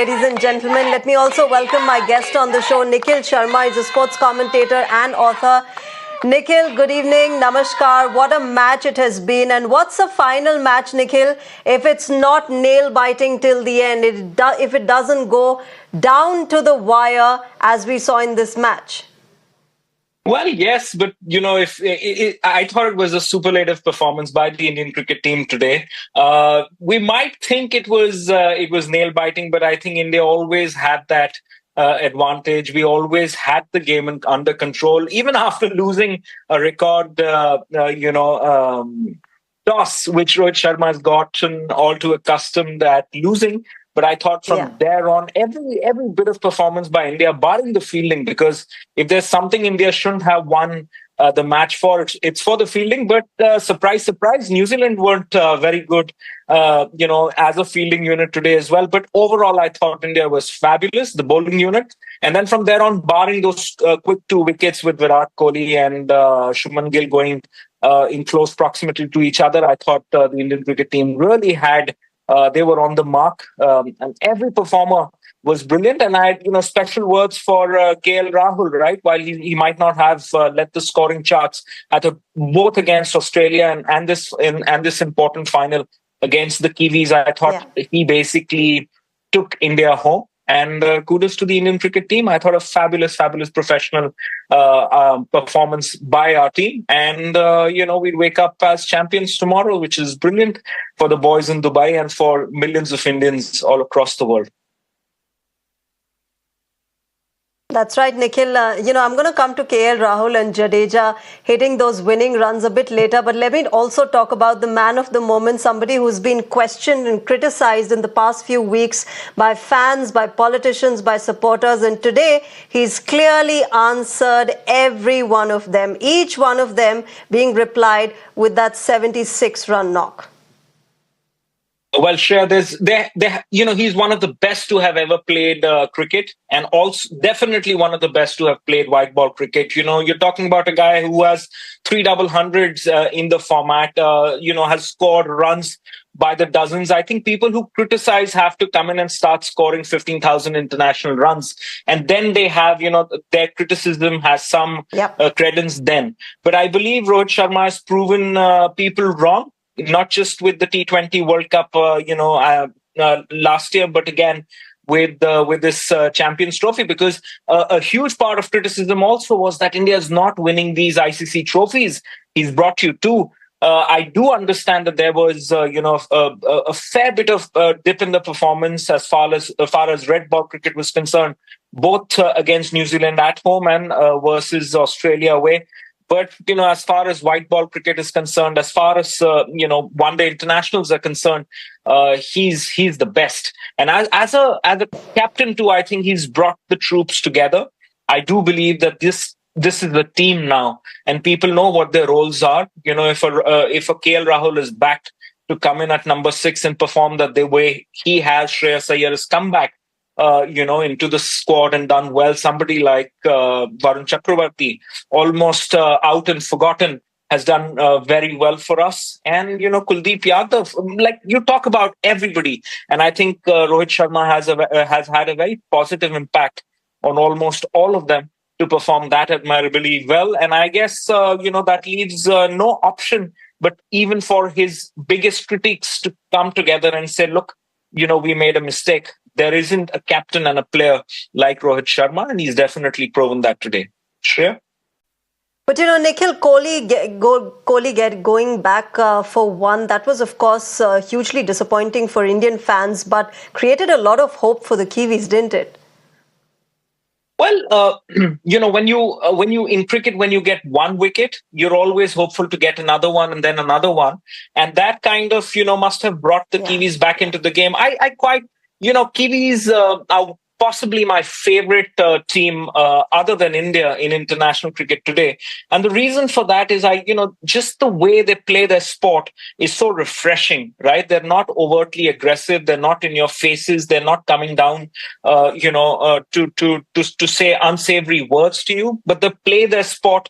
ladies and gentlemen. Let me also welcome my guest on the show, Nikhil Sharma. He's a sports commentator and author. Nikhil, good evening. Namaskar. What a match it has been. And what's a final match, Nikhil, if it's not nail-biting till the end, if it doesn't go down to the wire as we saw in this match? Well, yes, but I thought it was a superlative performance by the Indian cricket team today. We might think it was nail biting, but I think India always had that advantage. We always had the game under control, even after losing a record, toss, which Rohit Sharma has gotten all too accustomed at losing. But I thought from there on, every bit of performance by India, barring the fielding, because if there's something India shouldn't have won the match for, it's for the fielding. But surprise, surprise, New Zealand weren't very good, as a fielding unit today as well. But overall, I thought India was fabulous, the bowling unit. And then from there on, barring those quick 2 wickets with Virat Kohli and Shubman Gill going in close proximity to each other, I thought the Indian cricket team really had. They were on the mark, and every performer was brilliant. And I had, special words for KL Rahul, right? While he might not have led the scoring charts, I thought both against Australia and this important final against the Kiwis, I thought he basically took India home. And kudos to the Indian cricket team. I thought a fabulous, fabulous professional performance by our team. And, we'd wake up as champions tomorrow, which is brilliant for the boys in Dubai and for millions of Indians all across the world. That's right, Nikhil. I'm going to come to KL Rahul and Jadeja hitting those winning runs a bit later. But let me also talk about the man of the moment, somebody who's been questioned and criticized in the past few weeks by fans, by politicians, by supporters. And today, he's clearly answered every one of them, each one of them being replied with that 76-run knock. Well, Shreya, he's one of the best to have ever played cricket, and also definitely one of the best to have played white ball cricket. You're talking about a guy who has 3 double hundreds in the format, has scored runs by the dozens. I think people who criticize have to come in and start scoring 15,000 international runs. And then they have, their criticism has some credence then. But I believe Rohit Sharma has proven people wrong. Not just with the T20 World Cup, last year, but again with this Champions Trophy, because a huge part of criticism also was that India is not winning these ICC trophies. He's brought you 2. I do understand that there was, a fair bit of dip in the performance as far as red ball cricket was concerned, both against New Zealand at home and versus Australia away. But, as far as white ball cricket is concerned, as far as, one-day internationals are concerned, he's the best. And as a captain too, I think he's brought the troops together. I do believe that this is a team now, and people know what their roles are. If a KL Rahul is backed to come in at number 6 and perform that the way he has, Shreyas Iyer has come back, into the squad and done well. Somebody like Varun Chakravarti, almost out and forgotten, has done very well for us. And, Kuldeep Yadav, like you talk about everybody. And I think Rohit Sharma has had a very positive impact on almost all of them to perform that admirably well. And I guess, that leaves no option, but even for his biggest critics to come together and say, look, we made a mistake. There isn't a captain and a player like Rohit Sharma, and he's definitely proven that today. Shreya? But, Nikhil, Kohli going back for one, that was, of course, hugely disappointing for Indian fans, but created a lot of hope for the Kiwis, didn't it? Well, when you in cricket, when you get 1 wicket, you're always hopeful to get another one and then another one. And that kind of, must have brought the Kiwis back into the game. I quite, Kiwis are possibly my favorite team other than India in international cricket today. And the reason for that is just the way they play their sport is so refreshing, right? They're not overtly aggressive. They're not in your faces. They're not coming down, to say unsavory words to you, but they play their sport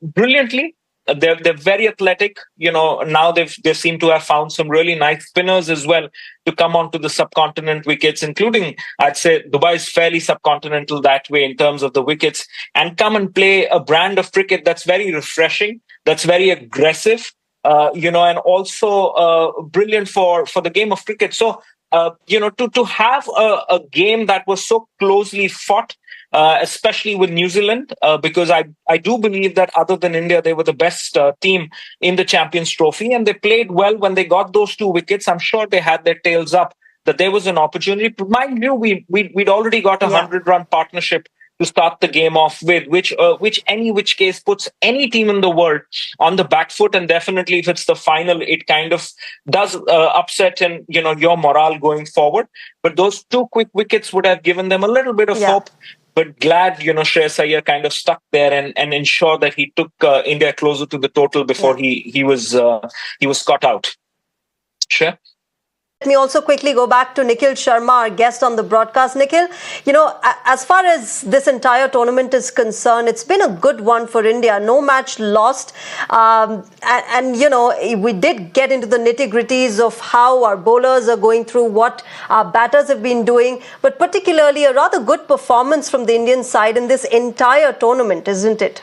brilliantly. they're very athletic. Now they seem to have found some really nice spinners as well to come onto the subcontinent wickets, including, I'd say, Dubai is fairly subcontinental that way in terms of the wickets, and come and play a brand of cricket that's very refreshing, that's very aggressive, and also brilliant for the game of cricket. So, to have a game that was so closely fought, especially with New Zealand, because I do believe that other than India, they were the best team in the Champions Trophy, and they played well when they got those 2 wickets. I'm sure they had their tails up, that there was an opportunity. Mind you, we'd already got a 100-run partnership to start the game off with, which case puts any team in the world on the back foot. And definitely, if it's the final, it kind of does upset and your morale going forward. But those 2 quick wickets would have given them a little bit of hope. But glad, Shreyas Iyer kind of stuck there and ensured that he took India closer to the total before he was caught out. Sure. Let me also quickly go back to Nikhil Sharma, our guest on the broadcast. Nikhil, as far as this entire tournament is concerned, it's been a good one for India. No match lost. We did get into the nitty-gritties of how our bowlers are going through, what our batters have been doing, but particularly a rather good performance from the Indian side in this entire tournament, isn't it?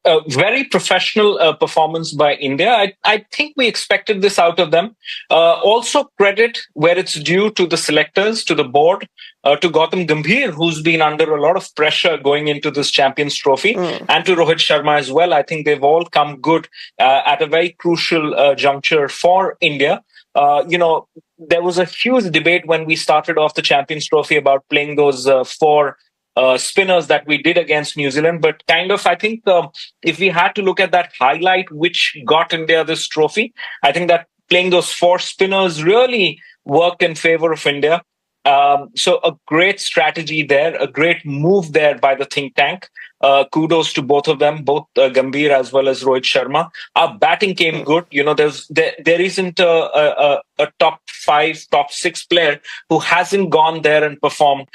A very professional performance by India. I think we expected this out of them. Also credit where it's due to the selectors, to the board, to Gautam Gambhir, who's been under a lot of pressure going into this Champions Trophy, and to Rohit Sharma as well. I think they've all come good at a very crucial juncture for India. There was a huge debate when we started off the Champions Trophy about playing those 4 spinners that we did against New Zealand. But I think if we had to look at that highlight which got India this trophy, I think that playing those 4 spinners really worked in favor of India. So a great strategy there, a great move there by the think tank. Kudos to both of them, both Gambhir as well as Rohit Sharma. Our batting came good. There isn't a top 5, top 6 player who hasn't gone there and performed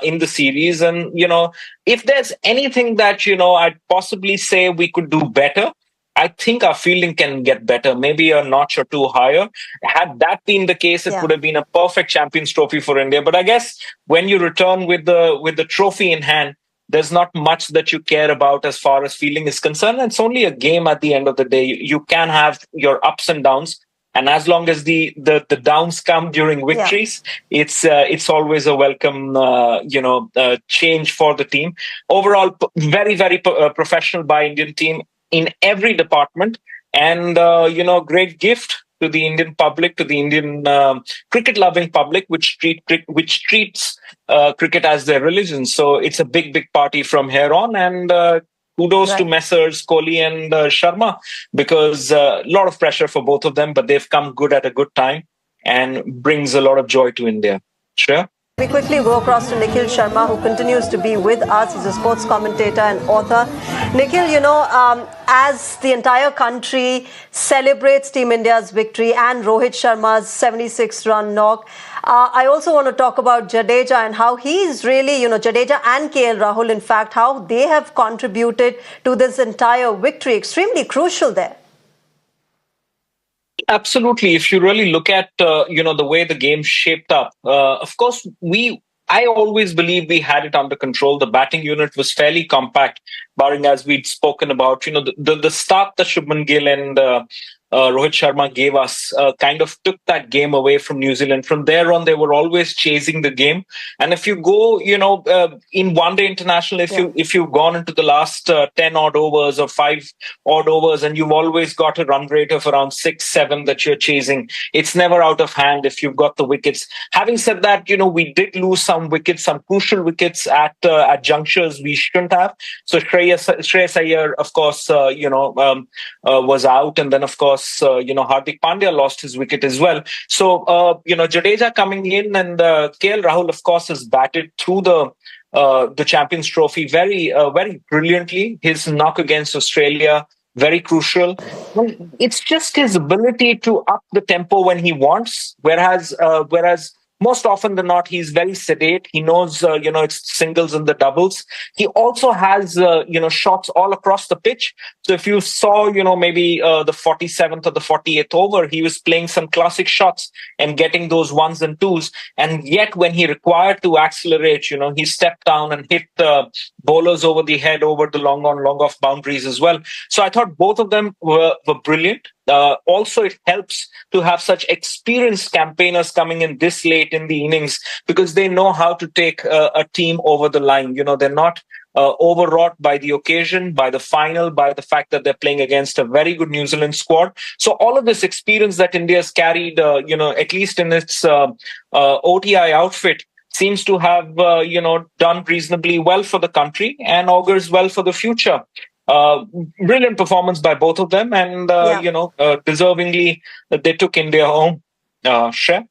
in the series. And, if there's anything that, I'd possibly say we could do better, I think our fielding can get better, maybe a notch or 2 higher. Had that been the case, it would have been a perfect Champions Trophy for India. But I guess when you return with the trophy in hand, there's not much that you care about as far as fielding is concerned. It's only a game at the end of the day. You can have your ups and downs. And as long as the downs come during victories, it's always a welcome, change for the team. Overall, very, very professional by Indian team in every department, and great gift to the Indian public, to the Indian cricket-loving public, which treats cricket as their religion. So it's a big, big party from here on, and kudos to Messrs. Kohli and Sharma, because a lot of pressure for both of them, but they've come good at a good time and brings a lot of joy to India. Sure. We quickly go across to Nikhil Sharma, who continues to be with us. He's a sports commentator and author. Nikhil, as the entire country celebrates Team India's victory and Rohit Sharma's 76-run knock, I also want to talk about Jadeja and how he's really, Jadeja and KL Rahul, in fact, how they have contributed to this entire victory. Extremely crucial there. Absolutely. If you really look at, the way the game shaped up, of course, I always believe we had it under control. The batting unit was fairly compact, barring, as we'd spoken about, the start that Shubman Gill and Rohit Sharma gave us kind of took that game away from New Zealand. From there on, they were always chasing the game. And if you go, in one-day international, if you've gone into the last 10 odd overs or 5 odd overs, and you've always got a run rate of around 6, 7 that you're chasing, it's never out of hand if you've got the wickets. Having said that, we did lose some wickets, some crucial wickets at junctures we shouldn't have. So Shreyas Iyer, of course, was out, and then of course, Hardik Pandya lost his wicket as well. So, Jadeja coming in, and KL Rahul, of course, has batted through the Champions Trophy very, very brilliantly. His knock against Australia, very crucial. It's just his ability to up the tempo when he wants, whereas most often than not, he's very sedate. He knows, it's singles and the doubles. He also has, shots all across the pitch. So if you saw, maybe the 47th or the 48th over, he was playing some classic shots and getting those ones and twos. And yet when he required to accelerate, he stepped down and hit bowlers over the head, over the long on, long off boundaries as well. So I thought both of them were brilliant. Also, it helps to have such experienced campaigners coming in this late in the innings, because they know how to take a team over the line. They're not overwrought by the occasion, by the final, by the fact that they're playing against a very good New Zealand squad. So all of this experience that India's carried, at least in its ODI outfit, seems to have, done reasonably well for the country and augurs well for the future. Brilliant performance by both of them, and deservingly they took India home. Shreya?